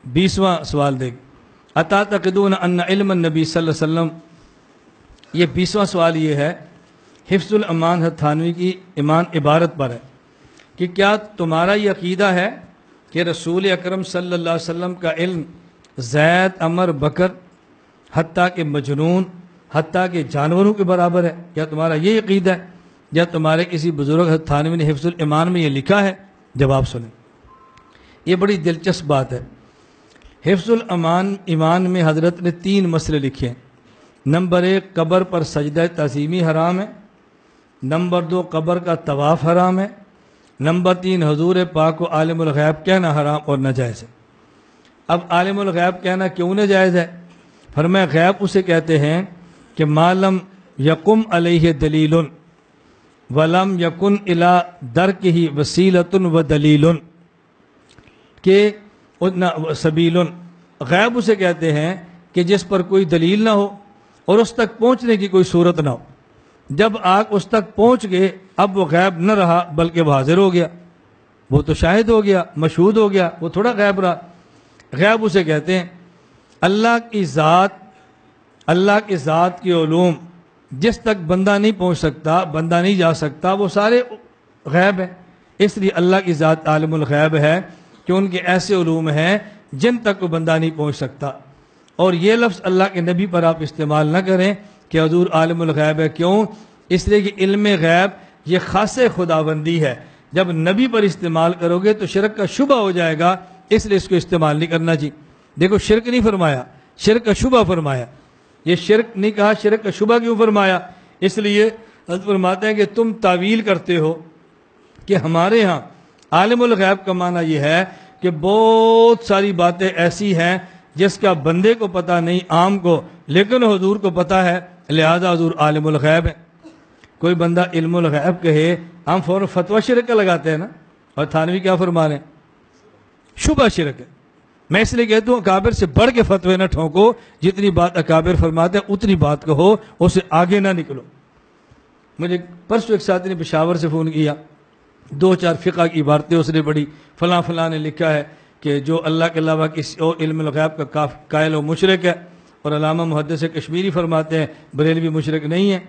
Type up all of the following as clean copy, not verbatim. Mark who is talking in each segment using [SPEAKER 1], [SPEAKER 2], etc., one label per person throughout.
[SPEAKER 1] 20واں سوال دیکھ، اتعتقدون ان علم النبی صلی اللہ علیہ وسلم، یہ 20واں سوال یہ ہے، حفظ الامان تھانوی کی ایمان عبارت پر ہے کہ کیا تمہارا یہ عقیدہ ہے کہ رسول اکرم صلی اللہ علیہ وسلم کا علم زید، عمر، بکر، حتیٰ کہ مجنون، حتیٰ کہ جانوروں کے برابر ہے؟ کیا تمہارا یہ عقیدہ ہے؟ یا تمہارے کسی بزرگ حضرت تھانوی نے حفظ الایمان میں یہ لکھا ہے؟ جواب سنیں، یہ بڑی دلچسپ بات ہے۔ حفظ ایمان میں حضرت نے 3 مسئلے لکھے ہیں۔ نمبر 1، قبر پر سجدہ تعظیمی حرام ہے۔ نمبر 2، قبر کا طواف حرام ہے۔ نمبر 3، حضور پاک کو عالم الغیب کہنا حرام اور ناجائز ہے۔ اب عالم الغیب کہنا کیوں ناجائز ہے؟ فرمایا غیب اسے کہتے ہیں کہ مالم یقم علیہ دلیل ولم یکن الی درکہ وسیلۃ و دلیل، کہ سبیل، غیب اسے کہتے ہیں کہ جس پر کوئی دلیل نہ ہو اور اس تک پہنچنے کی کوئی صورت نہ ہو۔ جب آگ اس تک پہنچ گئے اب وہ غیب نہ رہا بلکہ وہ حاضر ہو گیا، وہ تو شاہد ہو گیا، مشہود ہو گیا، وہ تھوڑا غیب رہا۔ غیب اسے کہتے ہیں اللہ کی ذات کے علوم جس تک بندہ نہیں پہنچ سکتا، بندہ نہیں جا سکتا، وہ سارے غیب ہیں۔ اس لیے اللہ کی ذات عالم الغیب ہے کہ ان کے ایسے علوم ہیں جن تک وہ بندہ نہیں پہنچ سکتا۔ اور یہ لفظ اللہ کے نبی پر آپ استعمال نہ کریں کہ حضور عالم الغیب ہے۔ کیوں؟ اس لیے کہ علم غیب یہ خاص خداوندی ہے، جب نبی پر استعمال کرو گے تو شرک کا شبہ ہو جائے گا، اس لیے اس کو استعمال نہیں کرنا چاہیے۔ دیکھو شرک نہیں فرمایا، شرک کا شبہ فرمایا۔ یہ شرک نہیں کہا، شرک کا شبہ کیوں فرمایا؟ اس لیے حضرت فرماتے ہیں کہ تم تعویل کرتے ہو کہ ہمارے ہاں عالم الغیب کا معنی یہ ہے کہ بہت ساری باتیں ایسی ہیں جس کا بندے کو پتہ نہیں، عام کو، لیکن حضور کو پتہ ہے، لہذا حضور عالم الغیب ہے۔ کوئی بندہ علم الغیب کہے، ہم فوراً فتویٰ شرک کا لگاتے ہیں نا، اور تھانوی کیا فرما رہے ہیں؟ شبہ شرک ہے۔ میں اس لیے کہتا ہوں اکابر سے بڑھ کے فتوے نہ ٹھونکو، جتنی بات اکابر فرماتے ہیں اتنی بات کہو، اسے آگے نہ نکلو۔ مجھے پرسوں ایک ساتھی نے پشاور سے فون کیا، 2-4 فقہ کی عبارتیں اس نے پڑھی، فلاں فلاں نے لکھا ہے کہ جو اللہ کے علاوہ کسی اور علم الغیب کا قائل و مشرک ہے، اور علامہ محدث کشمیری فرماتے ہیں بریلوی مشرک نہیں ہے،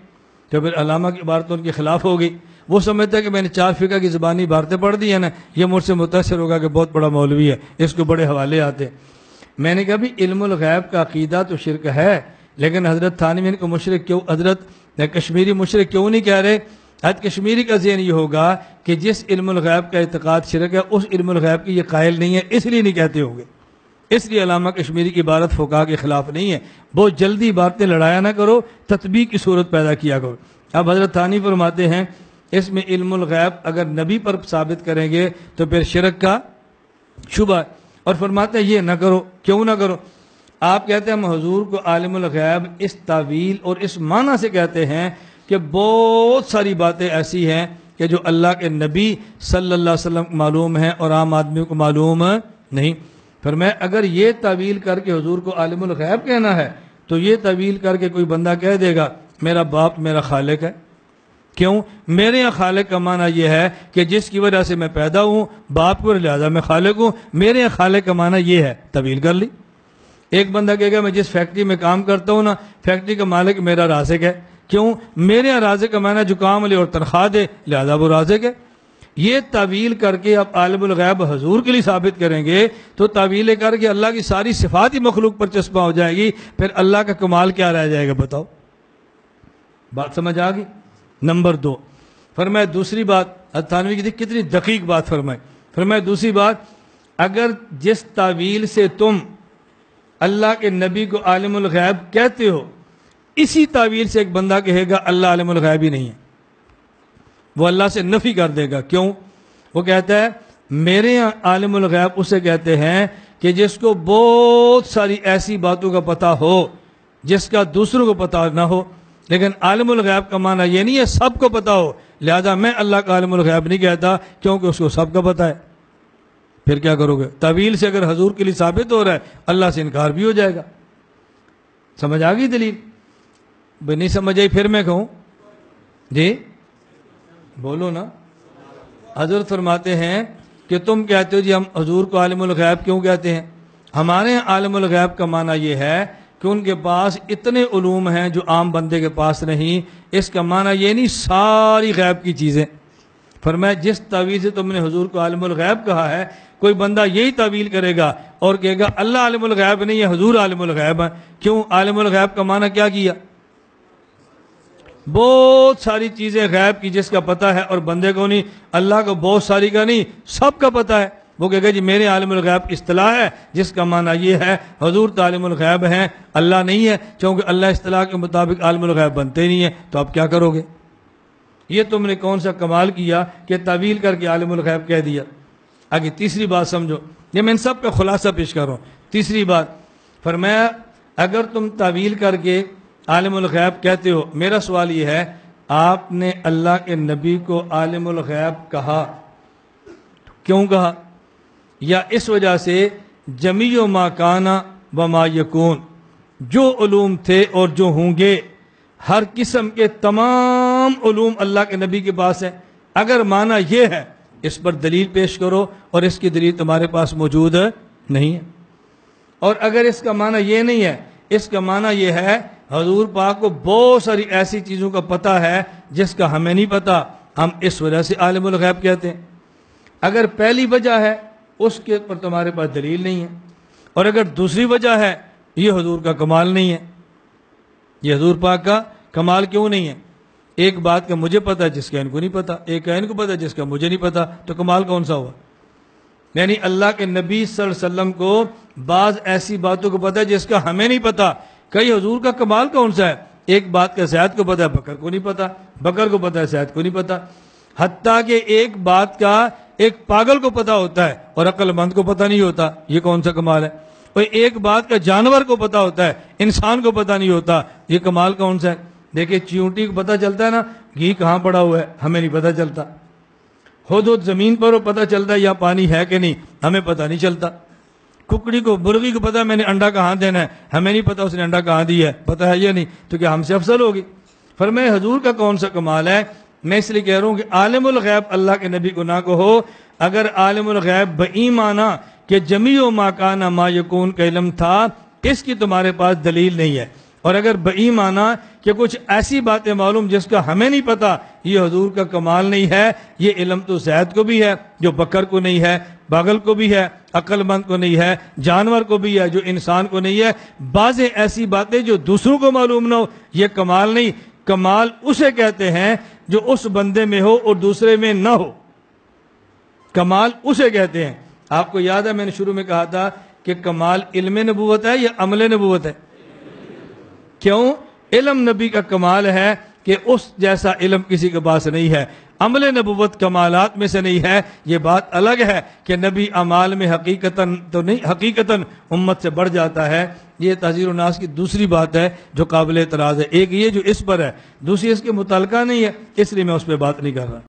[SPEAKER 1] تو پھر علامہ کی عبارت ان کے خلاف ہو گئی۔ وہ سمجھتا ہے کہ میں نے 4 فقہ کی زبانی عبارتیں پڑھ دی ہیں نا، یہ مجھ سے متاثر ہوگا کہ بہت بڑا مولوی ہے، اس کو بڑے حوالے آتے ہیں۔ میں نے کہا بھی علم الغیب کا عقیدہ تو شرک ہے، لیکن حضرت تھانوی کو مشرک کیوں، حضرت کشمیری مشرک کیوں نہیں کہہ رہے؟ حضرت کشمیری کا ذہن یہ ہوگا کہ جس علم الغیب کا اعتقاد شرک ہے اس علم الغیب کی یہ قائل نہیں ہے، اس لیے نہیں کہتے ہوں گے۔ اس لیے علامہ کشمیری کی عبارت فقہا کے خلاف نہیں ہے۔ بہت جلدی باتیں لڑایا نہ کرو، تطبیق کی صورت پیدا کیا کرو۔ اب حضرت تھانوی فرماتے ہیں اس میں علم الغیب اگر نبی پر ثابت کریں گے تو پھر شرک کا شبہ ہے، اور فرماتے ہیں یہ نہ کرو۔ کیوں نہ کرو؟ آپ کہتے ہیں ہم حضور کو عالم الغیب اس تعویل اور اس معنی سے کہتے ہیں کہ بہت ساری باتیں ایسی ہیں کہ جو اللہ کے نبی صلی اللہ علیہ وسلم کو معلوم ہیں اور عام آدمی کو معلوم نہیں۔ پھر میں اگر یہ تعویل کر کے حضور کو عالم الغیب کہنا ہے تو یہ تعویل کر کے کوئی بندہ کہہ دے گا میرا باپ میرا خالق ہے۔ کیوں؟ میرے یہاں خالق کا معنی یہ ہے کہ جس کی وجہ سے میں پیدا ہوں، باپ کو، لہذا میں خالق ہوں۔ میرے یہاں خالق کا معنی یہ ہے، تعویل کر لی۔ ایک بندہ کہے گا میں جس فیکٹری میں کام کرتا ہوں نا، فیکٹری کا مالک میرا رازق ہے۔ کیوں؟ میرے یہاں رازق کا معنی جو کام لے اور تنخواہ دے، لہذا وہ رازق ہے۔ یہ تعویل کر کے اب عالم الغیب حضور کے لیے ثابت کریں گے تو تعویل کر کے اللہ کی ساری صفات ہی مخلوق پر چسپاں ہو جائے گی، پھر اللہ کا کمال کیا رہ جائے گا؟ بتاؤ، بات سمجھ آ گئی؟ نمبر 2 فرمائے دوسری بات، تھانوی کی کتنی دقیق بات فرمائے دوسری بات، اگر جس تعویل سے تم اللہ کے نبی کو عالم الغیب کہتے ہو، اسی تعویل سے ایک بندہ کہے گا اللہ عالم الغیب ہی نہیں ہے، وہ اللہ سے نفی کر دے گا۔ کیوں؟ وہ کہتا ہے میرے یہاں عالم الغیب اسے کہتے ہیں کہ جس کو بہت ساری ایسی باتوں کا پتہ ہو جس کا دوسروں کو پتہ نہ ہو، لیکن عالم الغیب کا معنی یہ نہیں ہے سب کو پتہ ہو، لہذا میں اللہ کا عالم الغیب نہیں کہتا کیونکہ اس کو سب کا پتہ ہے۔ پھر کیا کرو گے؟ تعویل سے اگر حضور کے لیے ثابت ہو رہا ہے، اللہ سے انکار بھی ہو جائے گا۔ سمجھ آ گئی دلیل؟ بھئی نہیں سمجھ آئی پھر میں کہوں؟ جی بولو نا۔ حضرت فرماتے ہیں کہ تم کہتے ہو جی ہم حضور کو عالم الغیب کیوں کہتے ہیں؟ ہمارے عالم الغیب کا معنی یہ ہے کہ ان کے پاس اتنے علوم ہیں جو عام بندے کے پاس نہیں. اس کا معنی یہ نہیں ساری غیب کی چیزیں. فرمایا جس تعویل سے تم نے حضور کو عالم الغیب کہا ہے، کوئی بندہ یہی تعویل کرے گا اور کہے گا اللہ عالم الغیب نہیں ہے، حضور عالم الغیب ہے. کیوں؟ عالم الغیب کا معنی کیا کیا؟ بہت ساری چیزیں غیب کی جس کا پتہ ہے اور بندے کو نہیں. اللہ کو بہت ساری کا نہیں، سب کا پتہ ہے. وہ کہے گا جی میرے عالم الغیب اصطلاح ہے جس کا معنی یہ ہے حضور عالم الغیب ہیں، اللہ نہیں ہے. چونکہ اللہ اصطلاح کے مطابق عالم الغیب بنتے نہیں ہیں، تو آپ کیا کرو گے؟ یہ تم نے کون سا کمال کیا کہ تعویل کر کے عالم الغیب کہہ دیا. آگے تیسری بات سمجھو، یہ میں ان سب کا خلاصہ پیش کر رہا ہوں. تیسری بات فرمایا اگر تم تعویل کر کے عالم الغیب کہتے ہو، میرا سوال یہ ہے آپ نے اللہ کے نبی کو عالم الغیب کہا، کیوں کہا؟ یا اس وجہ سے جمیع ما کانا و ما یکون، جو علوم تھے اور جو ہوں گے، ہر قسم کے تمام علوم اللہ کے نبی کے پاس ہیں. اگر معنی یہ ہے اس پر دلیل پیش کرو، اور اس کی دلیل تمہارے پاس موجود نہیں ہے. اور اگر اس کا معنی یہ نہیں ہے، اس کا معنی یہ ہے حضور پاک کو بہت ساری ایسی چیزوں کا پتہ ہے جس کا ہمیں نہیں پتہ، ہم اس وجہ سے عالم الغیب کہتے ہیں. اگر پہلی وجہ ہے اس کے پر تمہارے پاس دلیل نہیں ہے، اور اگر دوسری وجہ ہے یہ حضور کا کمال نہیں ہے. یہ حضور پاک کا کمال کیوں نہیں ہے؟ ایک بات کا مجھے پتہ ہے جس کا ان کو نہیں پتہ، ایک کا ان کو پتہ ہے جس کا مجھے نہیں پتہ، تو کمال کون سا ہوا؟ یعنی اللہ کے نبی صلی اللہ علیہ وسلم کو بعض ایسی باتوں کو پتہ ہے جس کا ہمیں نہیں پتہ. کئی حضور کا کمال کون سا ہے؟ ایک بات کا زید کو پتہ ہے، بکر کو نہیں پتہ، بکر کو پتہ ہے زید کو نہیں پتہ. حتیٰ کہ ایک بات کا ایک پاگل کو پتہ ہوتا ہے اور عقل مند کو پتہ نہیں ہوتا. یہ کون سا کمال ہے؟ اور ایک بات کا جانور کو پتہ ہوتا ہے، انسان کو پتہ نہیں ہوتا. یہ کمال کون سا ہے؟ دیکھیں چیونٹی کو پتہ چلتا ہے نا گھی کہاں پڑا ہوا ہے، ہمیں نہیں پتہ چلتا. ہدہد زمین پر پتہ چلتا ہے یا پانی ہے کہ نہیں، ہمیں پتہ نہیں چلتا. ککڑی کو مرغی کو پتہ ہے میں نے انڈا کہاں دینا ہے، ہمیں نہیں پتہ اس نے انڈا کہاں دیا ہے، پتہ ہے یا نہیں، تو کیا ہم سے افضل ہوگی؟ فرمایا حضور کا کون سا کمال ہے؟ میں اس لیے کہہ رہا ہوں کہ عالم الغیب اللہ کے نبی کو نہ کہو. اگر عالم الغیب بایمانہ کہ جمیع ما کان ما یکون کا علم تھا، اس کی تمہارے پاس دلیل نہیں ہے. اور اگر بایمانہ کہ کچھ ایسی باتیں معلوم جس کا ہمیں نہیں پتہ، یہ حضور کا کمال نہیں ہے. یہ علم تو زید کو بھی ہے جو بکر کو نہیں ہے، پاگل کو بھی ہے، عقل مند کو نہیں ہے، جانور کو بھی ہے جو انسان کو نہیں ہے. بعض ایسی باتیں جو دوسروں کو معلوم نہ ہو، یہ کمال نہیں. کمال اسے کہتے ہیں جو اس بندے میں ہو اور دوسرے میں نہ ہو. کمال اسے کہتے ہیں. آپ کو یاد ہے میں نے شروع میں کہا تھا کہ کمال علم نبوت ہے یا عمل نبوت ہے؟ کیوں؟ علم نبی کا کمال ہے کہ اس جیسا علم کسی کے پاس نہیں ہے. عمل نبوت کمالات میں سے نہیں ہے. یہ بات الگ ہے کہ نبی اعمال میں حقیقتاً تو نہیں، حقیقتاً امت سے بڑھ جاتا ہے. یہ تحذیر الناس کی دوسری بات ہے جو قابل اعتراض ہے. ایک یہ جو اس پر ہے، دوسری اس کے متعلقہ نہیں ہے، اس لیے میں اس پہ بات نہیں کر رہا.